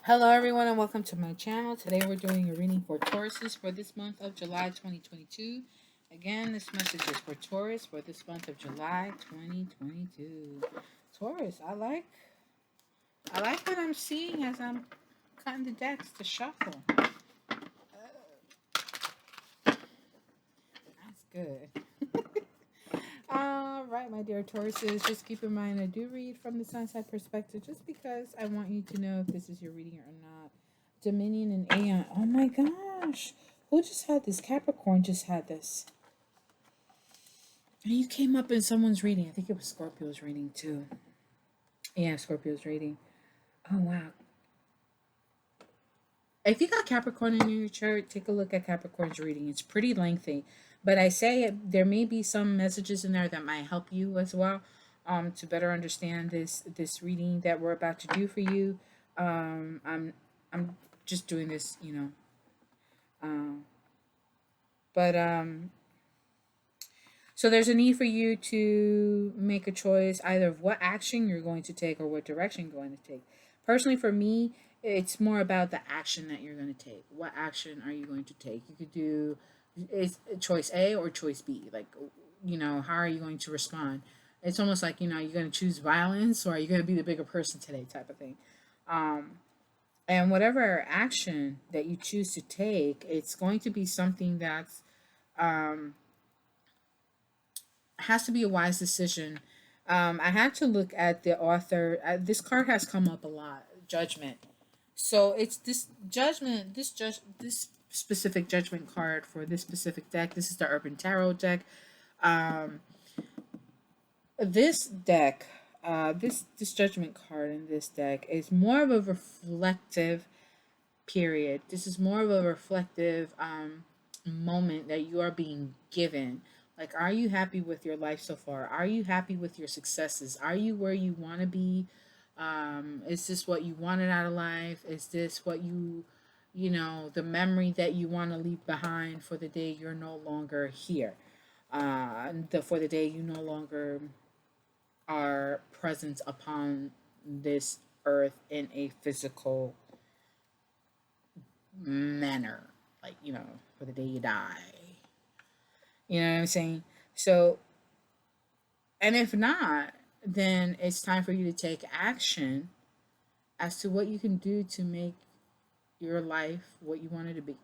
Hello everyone and welcome to my channel. Today we're doing a reading for Tauruses for this month of July 2022. Again, this message is for Taurus for this month of July 2022. Taurus, I like what I'm seeing as I'm cutting the decks to shuffle. That's good. All right, my dear Tauruses, just keep in mind I do read from the sun side perspective just because I want you to know if this is your reading or not. Dominion and Aeon. Oh my gosh. Who just had this? Capricorn just had this. And you came up in someone's reading. I think it was Scorpio's reading too. Yeah, Scorpio's reading. Oh wow. If you got Capricorn in your chart, take a look at Capricorn's reading. It's pretty lengthy. But I say there may be some messages in there that might help you as well, to better understand this reading that we're about to do for you. I'm just doing this, Um, but so there's a need for you to make a choice either of what action you're going to take or what direction you're going to take. Personally, for me, it's more about the action that you're going to take. What action are you going to take? You could do is choice A or choice B. Like, how are you going to respond? It's almost like, you're going to choose violence or are you going to be the bigger person today type of thing. Um, and whatever action that you choose to take, it's going to be something that's um, has to be a wise decision. I had to look at the author. This card has come up a lot. Judgment. So it's this judgment. This specific judgment card for this specific deck. This is the Urban Tarot deck. Um, this deck, this judgment card in this deck is more of a reflective period. This is more of a reflective moment that you are being given. Like, are you happy with your life so far? Are you happy with your successes? Are you where you want to be? Is this what you wanted out of life? Is this what the memory that you want to leave behind for the day you're no longer here? For the day you no longer are present upon this earth in a physical manner, like, for the day you die. You know what I'm saying? So, and if not, then it's time for you to take action as to what you can do to make your life what you want it to be.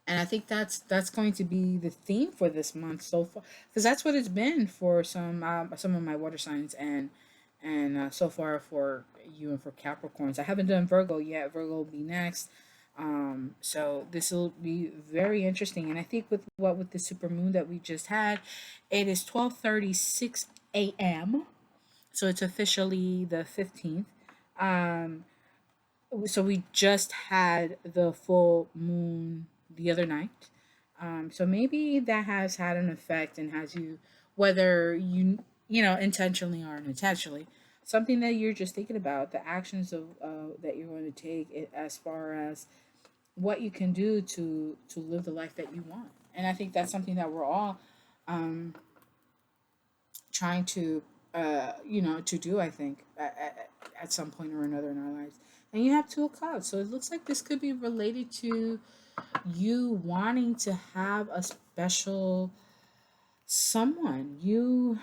And I think that's going to be the theme for this month so far, because that's what it's been for some of my water signs and so far for you and for Capricorns. I haven't done Virgo yet. Virgo will be next. So this will be very interesting. And I think with the super moon that we just had, it is 12:36 a.m. So it's officially the 15th. Um, so we just had the full moon the other night. So maybe that has had an effect and has you, whether intentionally or unintentionally, something that you're just thinking about, the actions of that you're going to take as far as what you can do to live the life that you want. And I think that's something that we're all um, trying to do. I think at some point or another in our lives. And you have two of clouds, so it looks like this could be related to you wanting to have a special someone. You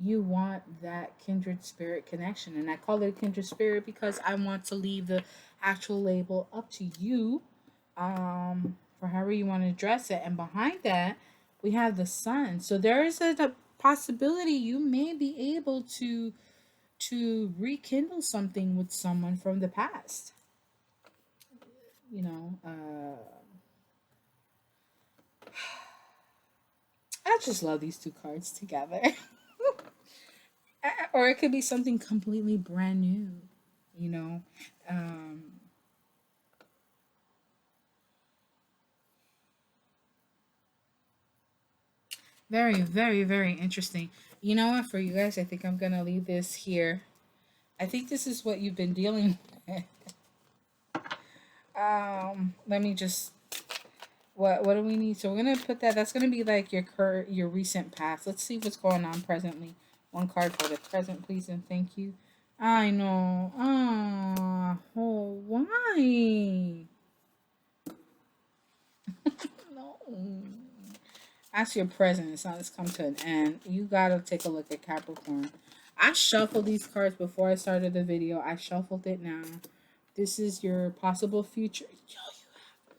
want that kindred spirit connection, and I call it a kindred spirit because I want to leave the actual label up to you, for however you want to address it. And behind that, we have the sun. So there is a possibility you may be able to rekindle something with someone from the past. You know, I just love these two cards together. Or it could be something completely brand new. You know, um, very, very, very interesting. You know what? For you guys, I think I'm gonna leave this here. I think this is what you've been dealing with. Let me just. What do we need? So we're gonna put that. That's gonna be like your recent past. Let's see what's going on presently. One card for the present, please and thank you. I know. Oh, why? No. That's your presence. Now let's come to an end. You gotta take a look at Capricorn. I shuffled these cards before I started the video. I shuffled it now. This is your possible future. Yo, you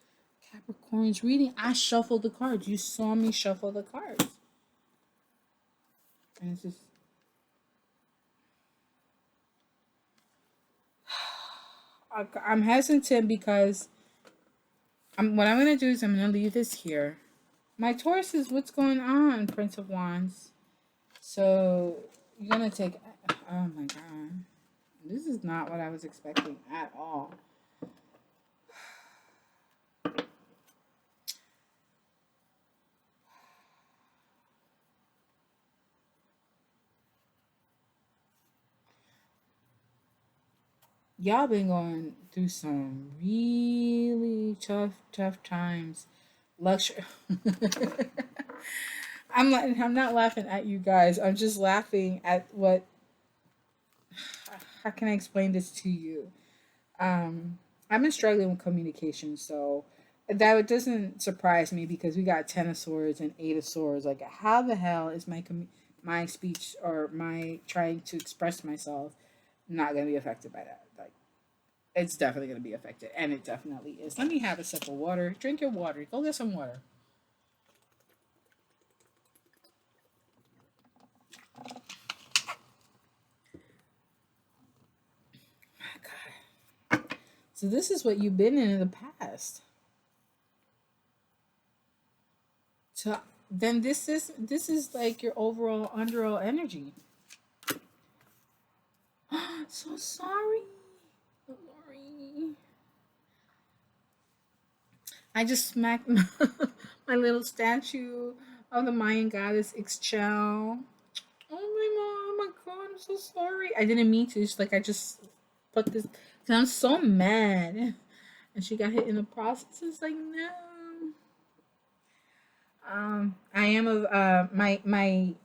Capricorn's reading. I shuffled the cards. You saw me shuffle the cards. And it's just I'm hesitant because what I'm gonna do is I'm gonna leave this here. My Taurus is what's going on, Prince of Wands. So you're gonna take. Oh my god, this is not what I was expecting at all. Y'all been going through some really tough times. Luxury. I'm not laughing at you guys. I'm just laughing at what. How can I explain this to you? I've been struggling with communication, so that doesn't surprise me because we got 10 of Swords and 8 of Swords. Like, how the hell is my speech or my trying to express myself not going to be affected by that? Like, it's definitely going to be affected, and it definitely is. Let me have a sip of water. Drink your water. Go get some water. My God. So this is what you've been in the past. So then this is like your overall underall energy. So sorry. Sorry. I just smacked my little statue of the Mayan goddess Ixchel. Oh my god, I'm so sorry. I didn't mean to. It's like I just put this. Cause I'm so mad, and she got hit in the process. It's like no. I am of my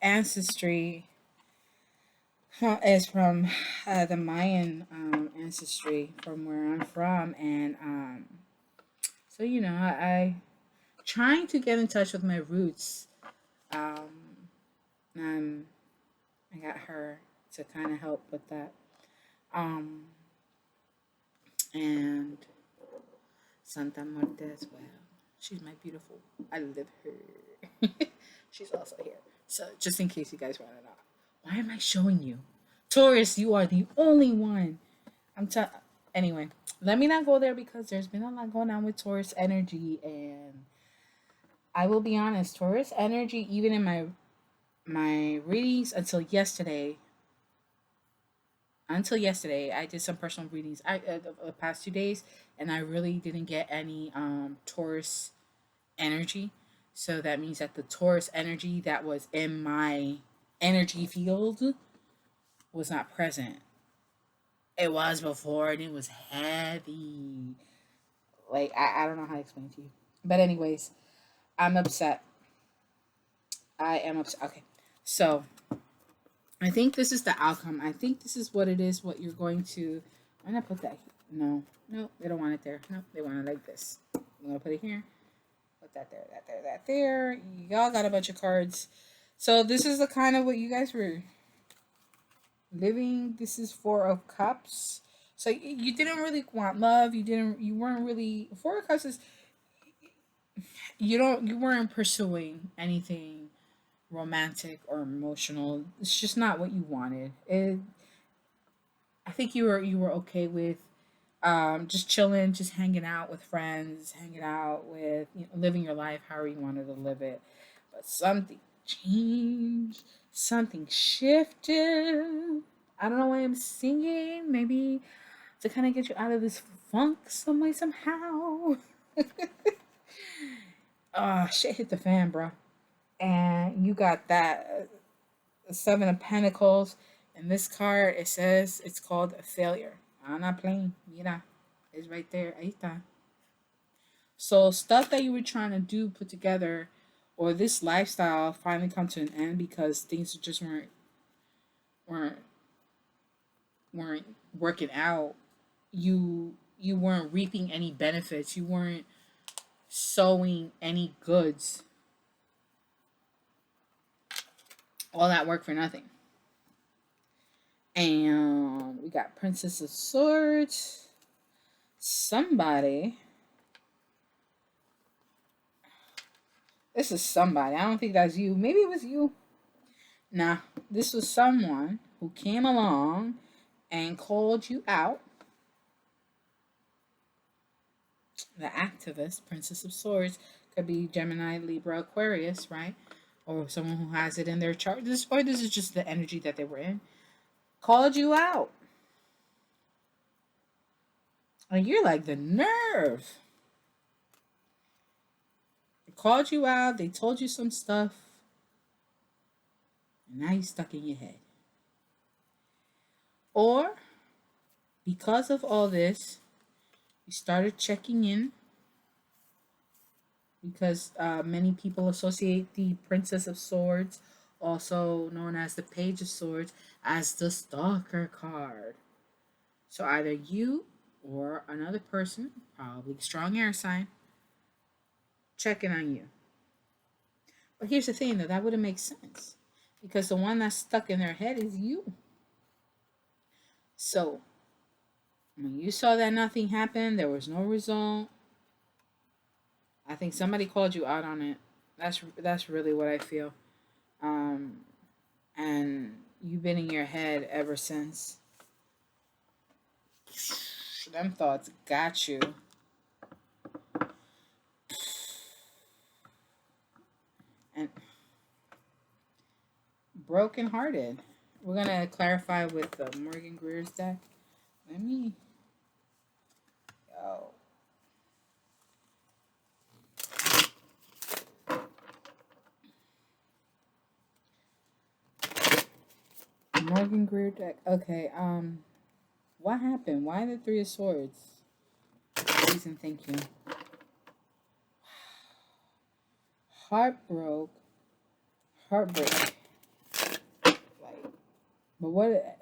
ancestry is from the Mayan ancestry from where I'm from, and so I trying to get in touch with my roots. Um, um, I got her to kind of help with that. Um, and Santa Marta as well. She's my beautiful. I love her. She's also here. So just in case you guys want to know, why am I showing you? Taurus, you are the only one. Anyway, let me not go there because there's been a lot going on with Taurus energy, and I will be honest, Taurus energy, even in my readings until yesterday, I did some personal readings the past 2 days, and I really didn't get any Taurus energy. So that means that the Taurus energy that was in my energy field was not present. It was before, and it was heavy. Like, I don't know how to explain to you. But anyways, I'm upset. I am upset. Okay. So I think this is the outcome. I think this is what it is, what you're going to. I'm going to put that here. No, they don't want it there. No, they want it like this. I'm going to put it here. Put that there, that there, that there. Y'all got a bunch of cards. So this is the kind of what you guys were living. This is 4 of Cups. So you didn't really want love. You weren't really. 4 of Cups is you weren't pursuing anything romantic or emotional. It's just not what you wanted. I think you were okay with just chilling, just hanging out with friends, hanging out with living your life however you wanted to live it. But something changed, something shifted. I don't know why I'm singing. Maybe to kind of get you out of this funk some way somehow. Shit hit the fan, bro. And you got that Seven of Pentacles. And this card, it says it's called a failure. I'm not playing. Mira, it's right there. Ahí está. So stuff that you were trying to do, put together, or this lifestyle finally come to an end because things just weren't weren't working out, you weren't reaping any benefits, you weren't sowing any goods. All that work for nothing. And we got Princess of Swords. Somebody. This is somebody. I don't think that's you. Maybe it was you. Nah, this was someone who came along and called you out. The activist, Princess of Swords, could be Gemini, Libra, Aquarius, right? Or someone who has it in their chart. This is just the energy that they were in. Called you out. And you're like, the nerve. They called you out. They told you some stuff. And now you're stuck in your head. Or, because of all this, you started checking in. Because many people associate the Princess of Swords, also known as the Page of Swords, as the Stalker card. So either you or another person, probably strong air sign, checking on you. But here's the thing, though, that wouldn't make sense. Because the one that's stuck in their head is you. So, when you saw that nothing happened, there was no result, I think somebody called you out on it. That's really what I feel. And you've been in your head ever since. Them thoughts got you. And brokenhearted. We're gonna clarify with the Morgan Greer's deck. Let me go. Morgan Greer deck. Okay. What happened? Why the Three of Swords? Please and thank you. Heartbreak. Like, but what?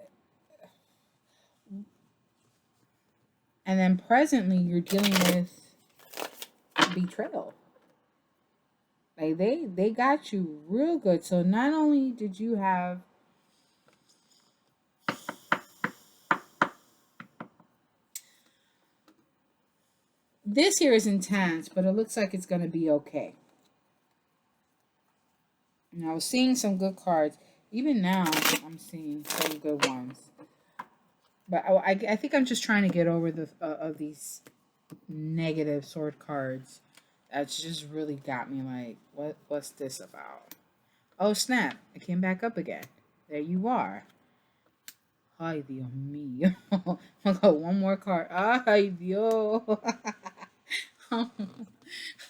And then presently, you're dealing with betrayal. Like they got you real good. So not only did you have this here is intense, but it looks like it's gonna be okay. And I was seeing some good cards. Even now, I'm seeing some good ones. But I think I'm just trying to get over the of these negative sword cards. That's just really got me like, what's this about? Oh snap! It came back up again. There you are. Ay Dios mío. I got one more card. Ay Dios.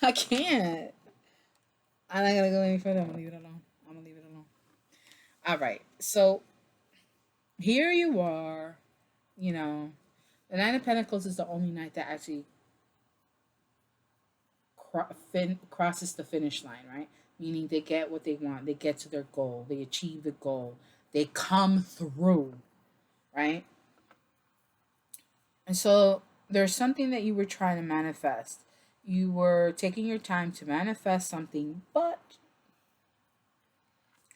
I can't. I'm not gonna go any further. I'm gonna leave it alone. All right. So here you are. You know, the Nine of Pentacles is the only knight that actually crosses the finish line, right? Meaning they get what they want. They get to their goal. They achieve the goal. They come through, right? And so there's something that you were trying to manifest. You were taking your time to manifest something, but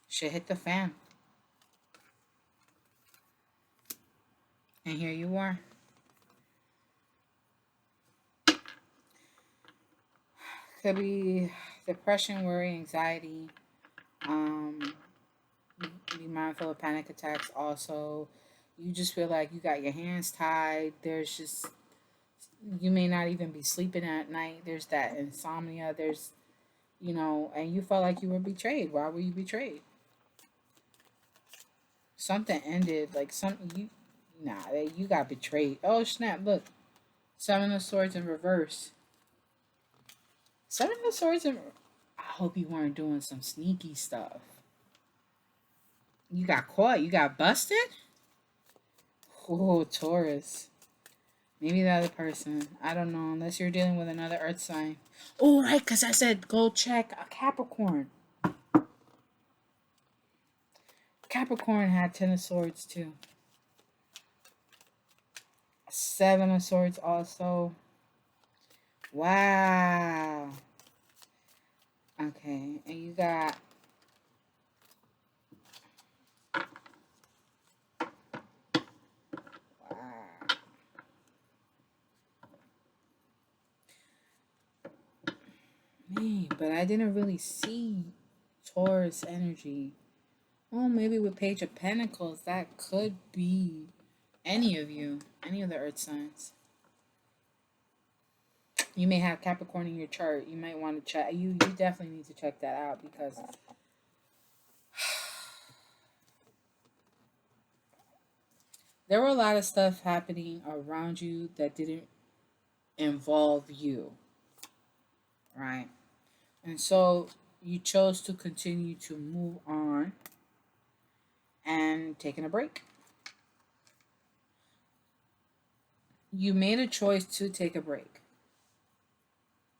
shit hit the fan. And here you are. Could be depression, worry, anxiety. Be mindful of panic attacks also. You just feel like you got your hands tied. There's just, you may not even be sleeping at night. There's that insomnia. There's, and you felt like you were betrayed. Why were you betrayed? Something ended, like you got betrayed. Oh snap, look. Seven of Swords in reverse. Seven of Swords in, I hope you weren't doing some sneaky stuff. You got caught. You got busted? Oh, Taurus. Maybe the other person. I don't know. Unless you're dealing with another earth sign. Oh, right. Because I said go check a Capricorn. Capricorn had Ten of Swords too. Seven of Swords also. Wow. Okay, and you got wow. Man, but I didn't really see Taurus energy. Oh, maybe with Page of Pentacles, that could be any of you, any of the Earth signs. You may have Capricorn in your chart. You might want to check. You definitely need to check that out because there were a lot of stuff happening around you that didn't involve you, right? And so you chose to continue to move on and taking a break. You made a choice to take a break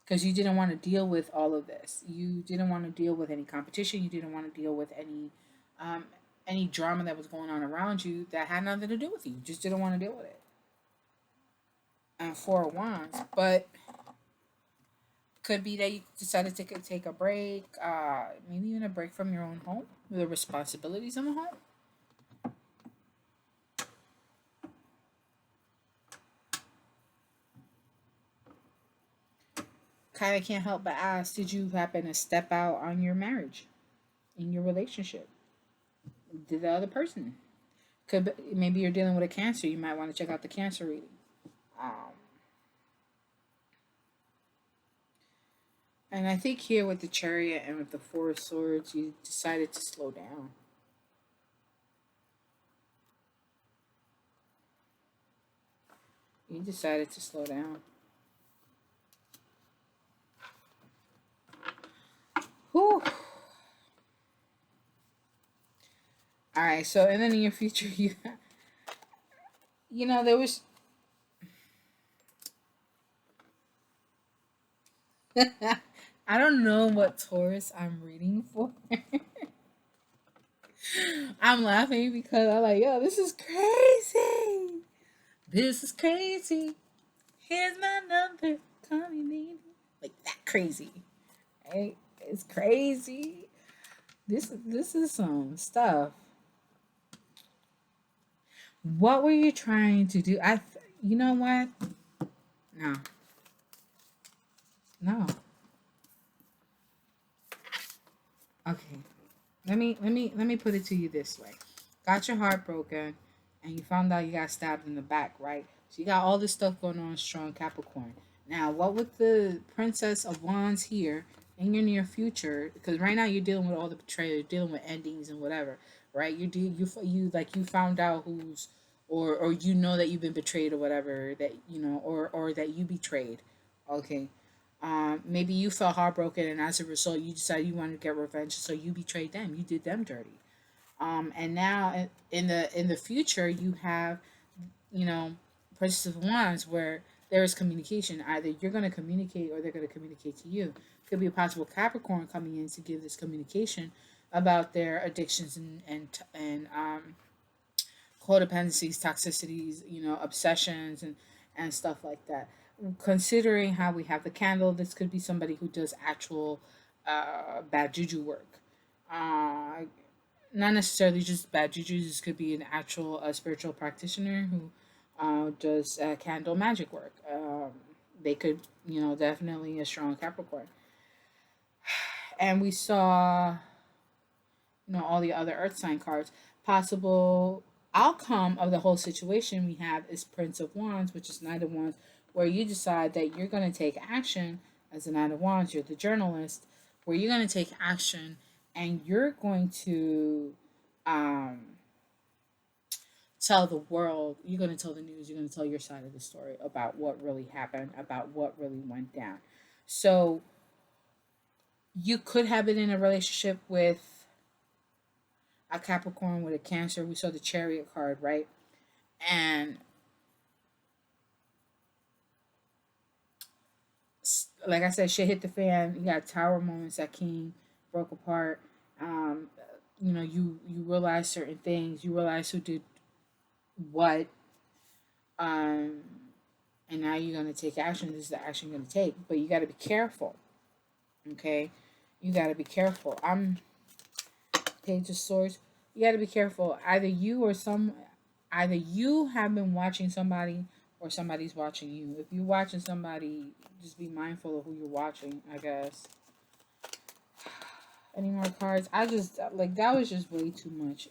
because you didn't want to deal with all of this. You didn't want to deal with any competition. You didn't want to deal with um, any drama that was going on around you that had nothing to do with you. You just didn't want to deal with it. And Four of Wands, but could be that you decided to take a break, maybe even a break from your own home, the responsibilities in the home. Kind of can't help but ask, did you happen to step out on your marriage, in your relationship? Did the other person? Maybe you're dealing with a Cancer. You might want to check out the Cancer reading. Um, and I think here with the Chariot and with the Four of Swords, you decided to slow down. You decided to slow down. Whew. All right. So in the near future, there was. I don't know what Taurus I'm reading for. I'm laughing because I'm like, yo, this is crazy. This is crazy. Here's my number. Call me maybe. Like that crazy. Right? It's crazy. This is some stuff. What were you trying to do? You know what? No. No. Okay. Let me put it to you this way. Got your heart broken and you found out you got stabbed in the back, right? So you got all this stuff going on strong Capricorn. Now, what with the Princess of Wands here in your near future, because right now you're dealing with all the betrayal, you're dealing with endings and whatever, right? You found out who's or you know that you've been betrayed or whatever, that or that you betrayed. Okay. Maybe you felt heartbroken, and as a result, you decided you wanted to get revenge, so you betrayed them. You did them dirty. And now in the future, you have you know Princess of Wands, where there is communication. Either you're going to communicate, or they're going to communicate to you. Could be a possible Capricorn coming in to give this communication about their addictions and codependencies, toxicities, obsessions and stuff like that. Considering how we have the candle, this could be somebody who does actual bad juju work. Uh, Not necessarily just bad juju. This could be an actual spiritual practitioner who does candle magic work. They could, definitely a strong Capricorn. And we saw, all the other Earth sign cards. Possible outcome of the whole situation we have is Prince of Wands, which is Knight of Wands, where you decide that you're going to take action as a Knight of Wands. You're the journalist, where you're going to take action and you're going to um, tell the world, you're going to tell the news, you're going to tell your side of the story about what really happened, about what really went down. So you could have been in a relationship with a Capricorn with a Cancer. We saw the Chariot card, right? And like I said, shit hit the fan. You got tower moments that came, broke apart. Um, you realize certain things. You realize who did what. Um, and now you're going to take action. This is the action you're going to take, but you got to be careful. Okay, you got to be careful. I'm Page of Swords. You got to be careful. Either you have been watching somebody, or somebody's watching you. If you're watching somebody, just be mindful of who you're watching, I guess. Any more cards? I just, like, that was just way too much.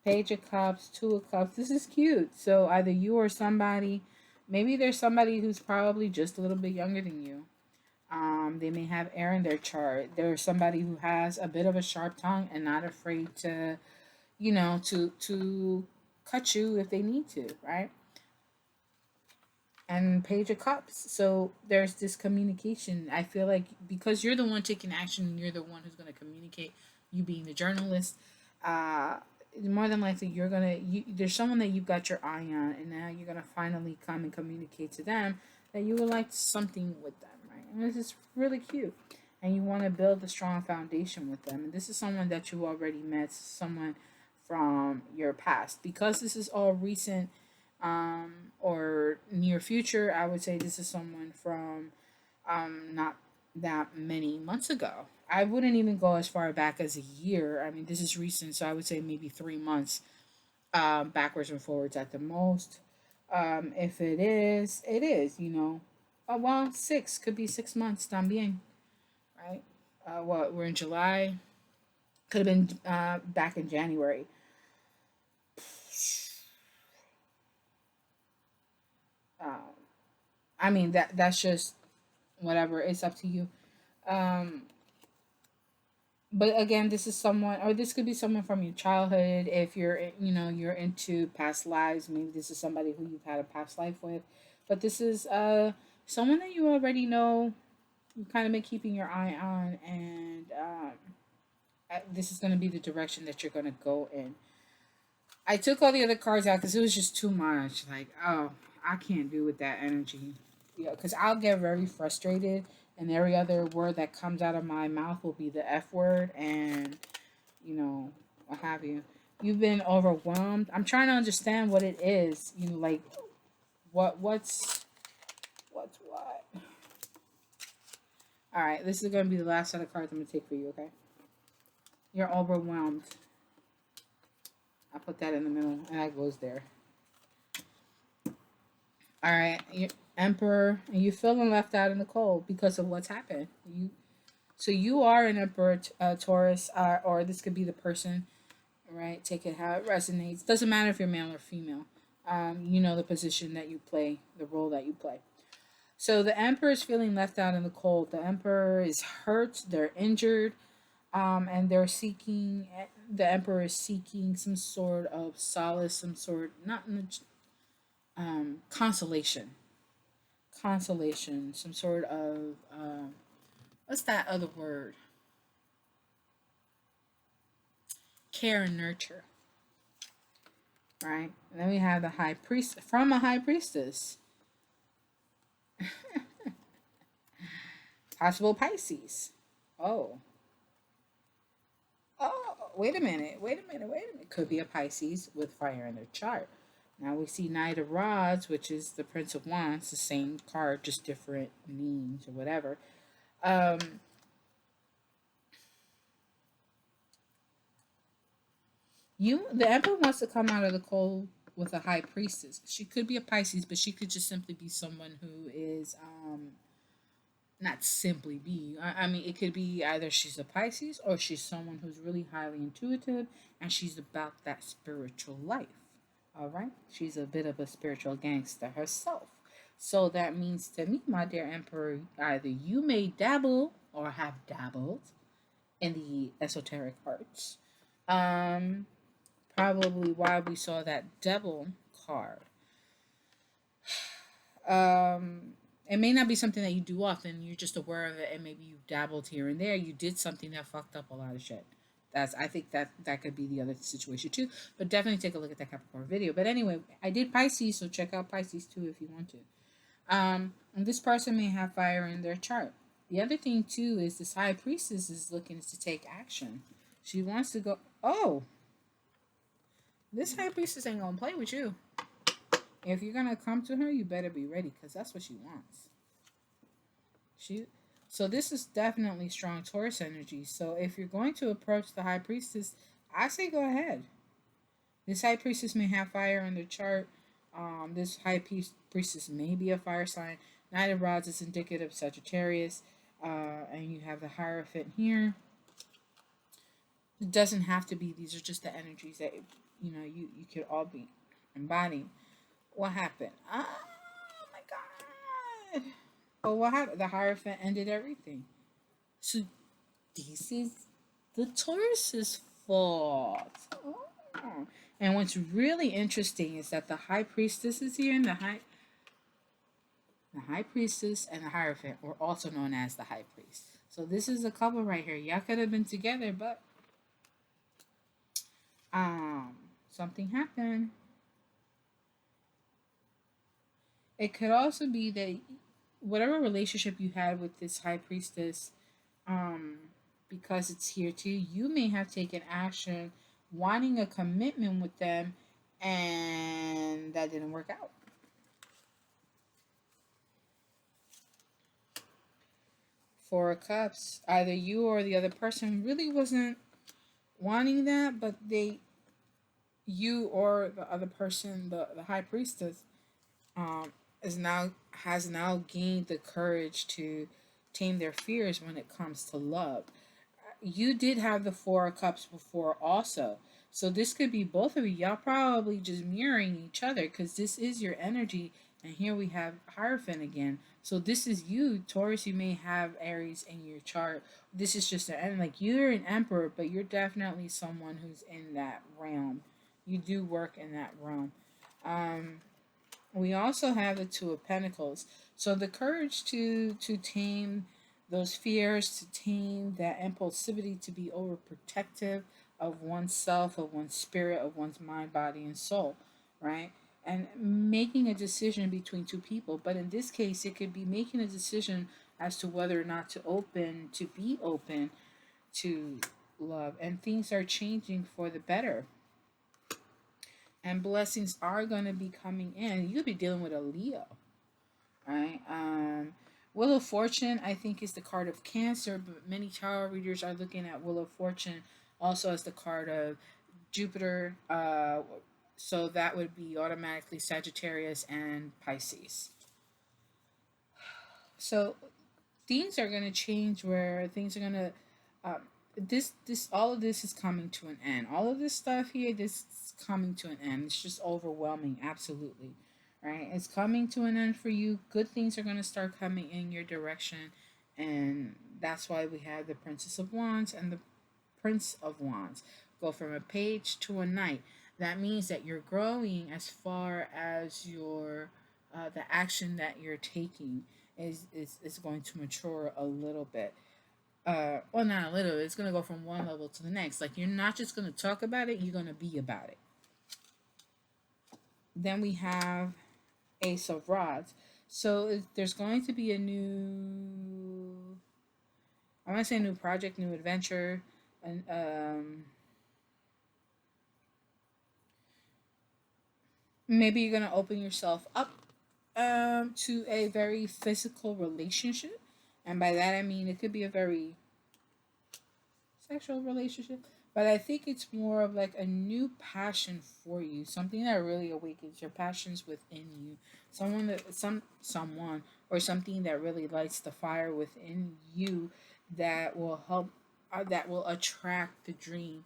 Page of Cups, Two of Cups. This is cute. So either you or somebody, maybe there's somebody who's probably just a little bit younger than you. They may have air in their chart. There's somebody who has a bit of a sharp tongue and not afraid to, to cut you if they need to, right? And Page of Cups. So there's this communication. I feel like because you're the one taking action, you're the one who's going to communicate. You being the journalist, uh, more than likely there's someone that you've got your eye on, and now you're gonna finally come and communicate to them that you would like something with them, right? And this is really cute, and you want to build a strong foundation with them. And this is someone that you already met, someone from your past, because this is all recent, or near future. I would say this is someone from not that many months ago. I wouldn't even go as far back as a year. I mean, this is recent, so I would say maybe 3 months, backwards and forwards at the most. If it is, it is, Oh, well, six could be 6 months también, right? What we're in July, could have been back in January. Um, I mean that's just whatever. It's up to you. Um, but again, this is someone, or this could be someone from your childhood. If you're into past lives, maybe this is somebody who you've had a past life with. But this is someone that you already know, you kind of been keeping your eye on, and this is going to be the direction that you're going to go in. I took all the other cards out because it was just too much. Like, oh, I can't do with that energy. Yeah, because I'll get very frustrated, and every other word that comes out of my mouth will be the F word, and what have you. You've been overwhelmed. I'm trying to understand what it is. Like what's what. All right, this is going to be the last set of cards I'm going to take for you. Okay, you're overwhelmed. I put that in the middle, and that goes there. All right, you Emperor, and you're feeling left out in the cold because of what's happened. So you are an Emperor, Taurus, or this could be the person, right? Take it how it resonates. Doesn't matter if you're male or female. You know the position that you play, the role that you play. So the Emperor is feeling left out in the cold. The Emperor is hurt. They're injured, and they're seeking. The Emperor is seeking some sort of solace, some sort, not consolation, some sort of what's that other word? Care and nurture, right? And then we have the High Priest from a High Priestess, possible Pisces. Oh, wait a minute, Could be a Pisces with fire in their chart. Now we see Knight of Rods, which is the Prince of Wands, the same card, just different names or whatever. Um, the Emperor wants to come out of the cold with a High Priestess. She could be a Pisces, but she could just simply be someone who is not simply be. I mean, it could be either she's a Pisces or she's someone who's really highly intuitive and she's about that spiritual life. All right, she's a bit of a spiritual gangster herself. So that means to me, my dear Emperor, either you may dabble or have dabbled in the esoteric arts. Um, Probably why we saw that devil card. Um, it may not be something that you do often. You're just aware of it, and maybe you dabbled here and there. You did something that fucked up a lot of shit. I think that could be the other situation too. But definitely take a look at that Capricorn video. But anyway, I did Pisces, so check out Pisces too if you want to. And this person may have fire in their chart. The other thing too is this High Priestess is looking to take action. She wants to go. Oh, this High Priestess ain't gonna play with you. If you're gonna come to her, you better be ready because that's what she wants. She so this is definitely strong Taurus energy. So if you're going to approach the high priestess, I say go ahead. This high priestess may have fire in their chart. This priestess may be a fire sign. Knight of Rods is indicative of Sagittarius, and you have the Hierophant here. It doesn't have to be. These are just the energies that you could all be embodying. What happened? Oh my god! But what happened? The Hierophant ended everything. So this is the Taurus's fault. Oh. And what's really interesting is that the High Priestess is here, and the High Priestess and the Hierophant were also known as the High Priest. So this is a couple right here. Y'all could have been together, but um, something happened. It could also be that whatever relationship you had with this High Priestess, um, because it's here too, you may have taken action wanting a commitment with them, and that didn't work out. Four of Cups, either you or the other person really wasn't wanting that, but you or the other person, the High Priestess, um, has now gained the courage to tame their fears when it comes to love. You did have the Four of Cups before also. So this could be both of you. Y'all probably just mirroring each other because this is your energy. And here we have Hierophant again. So this is you, Taurus. You may have Aries in your chart. This is just an like you're an emperor, but you're definitely someone who's in that realm. You do work in that realm. Um, we also have the Two of Pentacles. So the courage to tame those fears, to tame that impulsivity, to be overprotective of oneself, of one's spirit, of one's mind, body, and soul, right? And making a decision between two people. But in this case, it could be making a decision as to whether or not to be open to love. And things are changing for the better, and blessings are going to be coming in. You could be dealing with a Leo, right? Wheel of Fortune, I think, is the card of Cancer, but many tarot readers are looking at Wheel of Fortune also as the card of Jupiter. So that would be automatically Sagittarius and Pisces. So things are going to change where things are going to um, this all of this is coming to an end. All of this stuff here, this is coming to an end. It's just overwhelming, absolutely, right? It's coming to an end for you. Good things are going to start coming in your direction, and that's why we have the Princess of Wands and the Prince of Wands. Go from a page to a knight. That means that you're growing as far as your the action that you're taking is going to mature a little bit. Well, not a little. It's gonna go from one level to the next. Like you're not just gonna talk about it; you're gonna be about it. Then we have Ace of Rods. So there's going to be a new. I want to say new project, new adventure, and maybe you're gonna open yourself up to a very physical relationship, and by that I mean it could be a very sexual relationship, but I think it's more of like a new passion for you, something that really awakens your passions within you, someone or something that really lights the fire within you that will help, that will attract the dream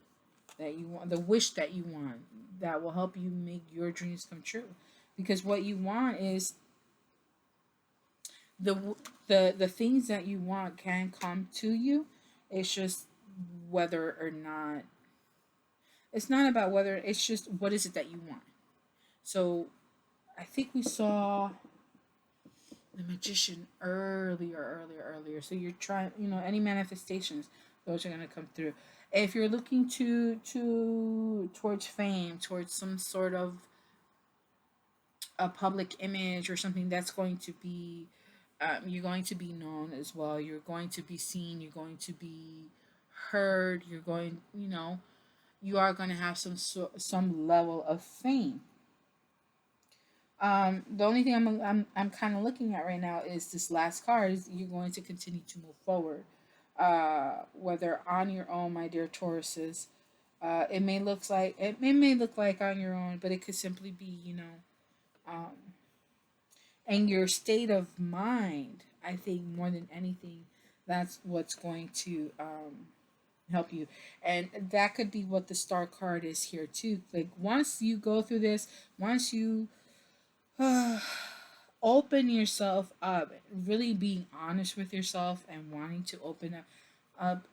that you want, the wish that you want, that will help you make your dreams come true, because what you want is the the things that you want can come to you. It's just whether or not, it's not about whether, it's just what is it that you want. So I think we saw the Magician earlier. So you're trying, any manifestations, those are going to come through. If you're looking towards fame, towards some sort of a public image or something, that's going to be you're going to be known as well. You're going to be seen. You're going to be heard. You're going, you are going to have some level of fame. The only thing I'm kind of looking at right now is this last card. Is you're going to continue to move forward, whether on your own, my dear Tauruses. It may look like on your own, but it could simply be, um, and your state of mind. I think more than anything, that's what's going to help you, and that could be what the star card is here too. Like once you go through this, once you open yourself up, really being honest with yourself and wanting to open up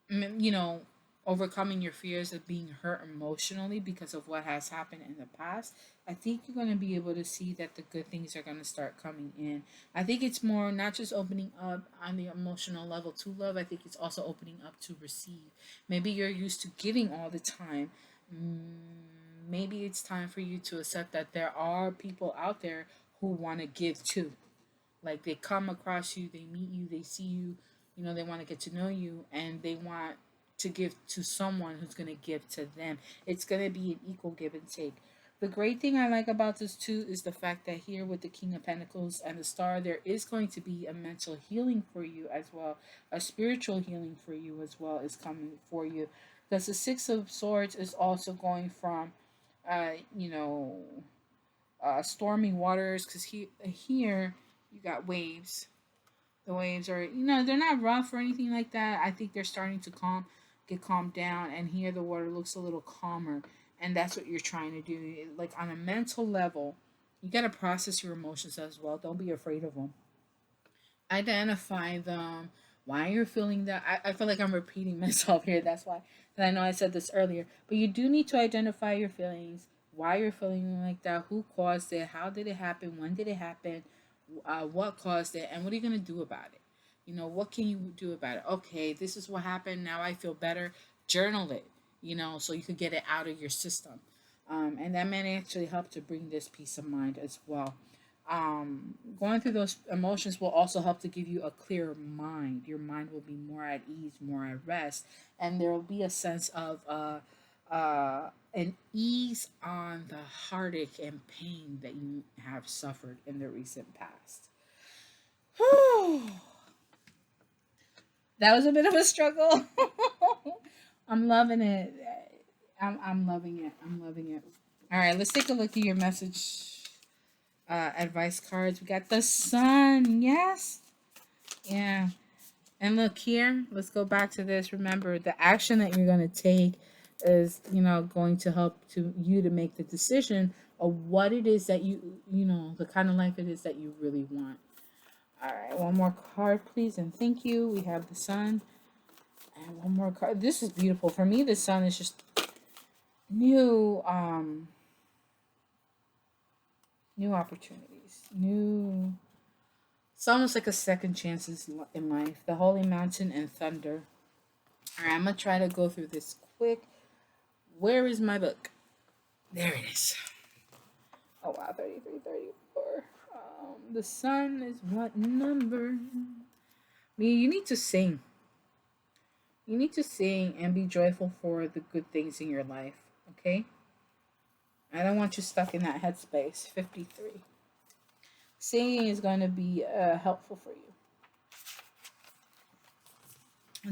you know, overcoming your fears of being hurt emotionally because of what has happened in the past, I think you're going to be able to see that the good things are going to start coming in. I think it's more not just opening up on the emotional level to love, I think it's also opening up to receive. Maybe you're used to giving all the time. Maybe it's time for you to accept that there are people out there who want to give too. Like they come across you, they meet you, they see you, they want to get to know you, and they want to give to someone who's going to give to them. It's going to be an equal give and take. The great thing I like about this too is the fact that here with the King of Pentacles and the Star, there is going to be a mental healing for you as well. A spiritual healing for you as well is coming for you. Because the Six of Swords is also going from, uh, you know, stormy waters. Because here you got waves. The waves are, they're not rough or anything like that. I think they're starting to get calmed down, and here the water looks a little calmer, and that's what you're trying to do. Like on a mental level, you got to process your emotions as well. Don't be afraid of them. Identify them. Why you're feeling that. I feel like I'm repeating myself here. That's why. And I know I said this earlier, but you do need to identify your feelings. Why you're feeling like that? Who caused it? How did it happen? When did it happen? What caused it, and what are you going to do about it? What can you do about it? Okay, this is what happened. Now I feel better. Journal it, so you could get it out of your system. And that may actually help to bring this peace of mind as well. Going through those emotions will also help to give you a clearer mind. Your mind will be more at ease, more at rest, and there will be a sense of an ease on the heartache and pain that you have suffered in the recent past. That was a bit of a struggle. I'm loving it. I'm loving it. I'm loving it. All right, let's take a look at your message advice cards. We got the sun. Yes. Yeah. And look here, let's go back to this. Remember, the action that you're going to take is, going to help to you to make the decision of what it is that the kind of life it is that you really want. All right, one more card, please, and thank you. We have the sun, and one more card. This is beautiful. For me, the sun is just new, new opportunities, new. It's almost like a second chances in life. The Holy Mountain and Thunder. All right, I'm gonna try to go through this quick. Where is my book? There it is. Oh wow, 33, 34. The sun is what number? You need to sing. You need to sing and be joyful for the good things in your life. Okay. I don't want you stuck in that headspace. 53. Singing is going to be helpful for you.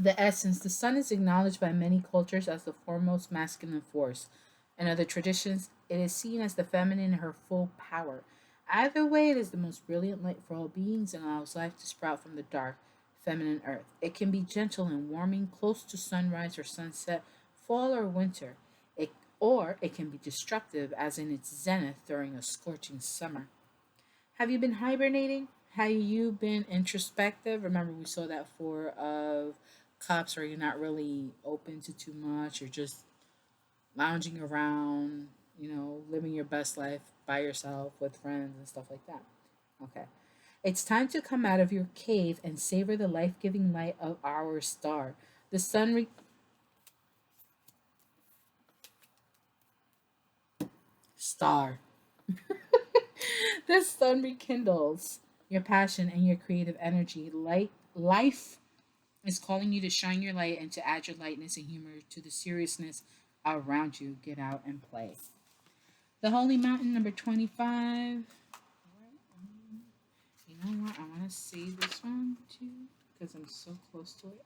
The essence. The sun is acknowledged by many cultures as the foremost masculine force. In other traditions, it is seen as the feminine in her full power. Either way, it is the most brilliant light for all beings and allows life to sprout from the dark, feminine earth. It can be gentle and warming, close to sunrise or sunset, fall or winter. Or it can be destructive, as in its zenith during a scorching summer. Have you been hibernating? Have you been introspective? Remember, we saw that Four of Cups, where you're not really open to too much. You're just lounging around, living your best life by yourself with friends and stuff like that. Okay. It's time to come out of your cave and savor the life giving light of our star. The sun. Star. The sun rekindles your passion and your creative energy. Life is calling you to shine your light and to add your lightness and humor to the seriousness around you. Get out and play. The Holy Mountain, number 25. You know what? I want to see this one too because I'm so close to it.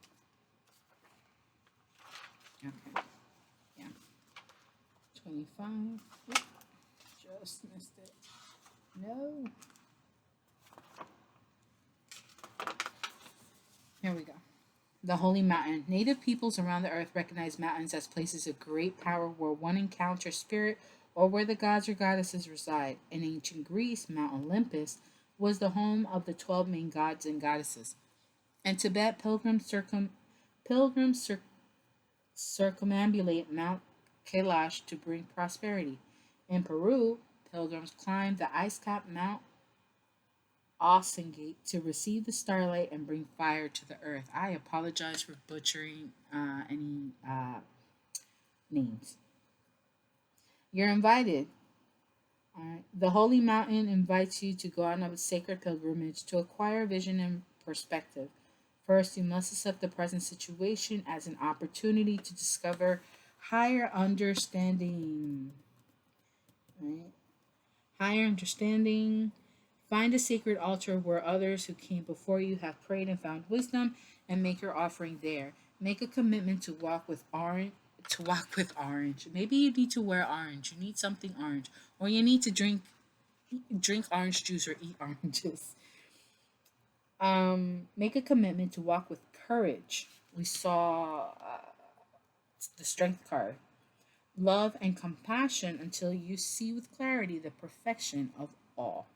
Okay. Yeah. 25. Oop, just missed it. No. Here we go. The Holy Mountain. Native peoples around the earth recognize mountains as places of great power where one encounters spirit or where the gods or goddesses reside. In ancient Greece, Mount Olympus was the home of the 12 main gods and goddesses. In Tibet, pilgrims circumambulate Mount Kailash to bring prosperity. In Peru, pilgrims climb the ice-capped Mount Osengate to receive the starlight and bring fire to the earth. I apologize for butchering any names. You're invited. The Holy Mountain invites you to go on a sacred pilgrimage to acquire vision and perspective. First, you must accept the present situation as an opportunity to discover higher understanding. Right? Higher understanding. Find a sacred altar where others who came before you have prayed and found wisdom, and make your offering there. Make a commitment to walk with orange. To walk with orange. Maybe you need to wear orange. You need something orange, or you need to drink orange juice or eat oranges. Make a commitment to walk with courage. We saw the strength card. Love and compassion until you see with clarity the perfection of all.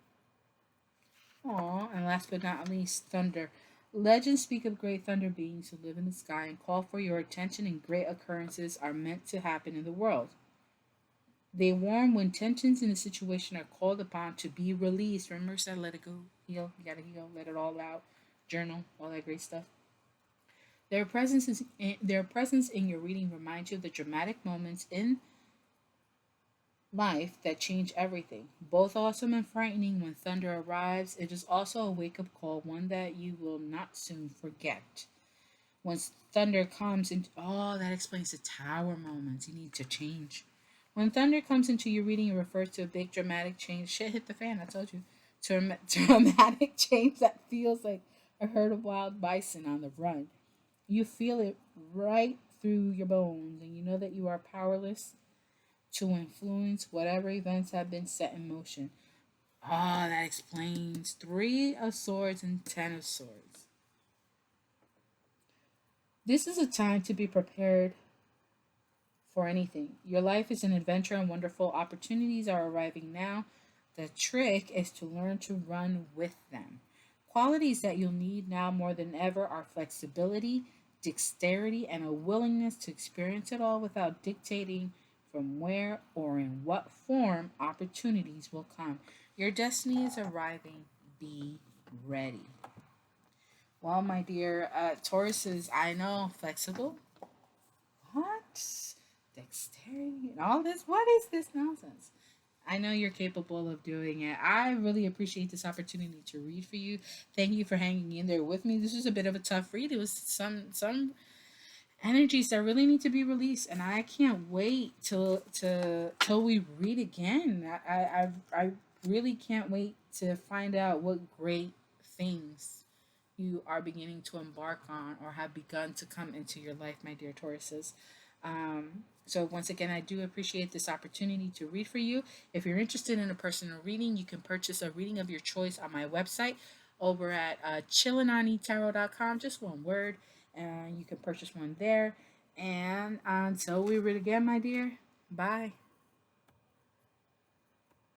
Aw, and last but not least, thunder. Legends speak of great thunder beings who live in the sky and call for your attention, and great occurrences are meant to happen in the world. They warn when tensions in a situation are called upon to be released. Remember, I said let it go, heal. You gotta heal, let it all out, journal, all that great stuff. Their presence in your reading reminds you of the dramatic moments in life that change everything. Both awesome and frightening when thunder arrives, it is also a wake up call, one that you will not soon forget. Once thunder comes into, oh, that explains the tower moments. You need to change. When thunder comes into your reading, it refers to a big dramatic change. Shit hit the fan, I told you. Dramatic change that feels like a herd of wild bison on the run. You feel it right through your bones, and you know that you are powerless to influence whatever events have been set in motion. Ah, that explains Three of Swords and Ten of Swords. This is a time to be prepared for anything. Your life is an adventure and wonderful opportunities are arriving now. The trick is to learn to run with them. Qualities that you'll need now more than ever are flexibility, dexterity, and a willingness to experience it all without dictating from where or in what form opportunities will come. Your destiny is arriving. Be ready. Well, my dear Taurus is, I know, flexible. What? Dexterity and all this? What is this nonsense? I know you're capable of doing it. I really appreciate this opportunity to read for you. Thank you for hanging in there with me. This was a bit of a tough read. It was some energies that really need to be released, and I can't wait till we read again. I really can't wait to find out what great things you are beginning to embark on or have begun to come into your life, my dear Tauruses. So once again, I do appreciate this opportunity to read for you. If you're interested in a personal reading, you can purchase a reading of your choice on my website over at chillinanitarot.com. Just one word, and you can purchase one there. And until we read again, my dear, bye.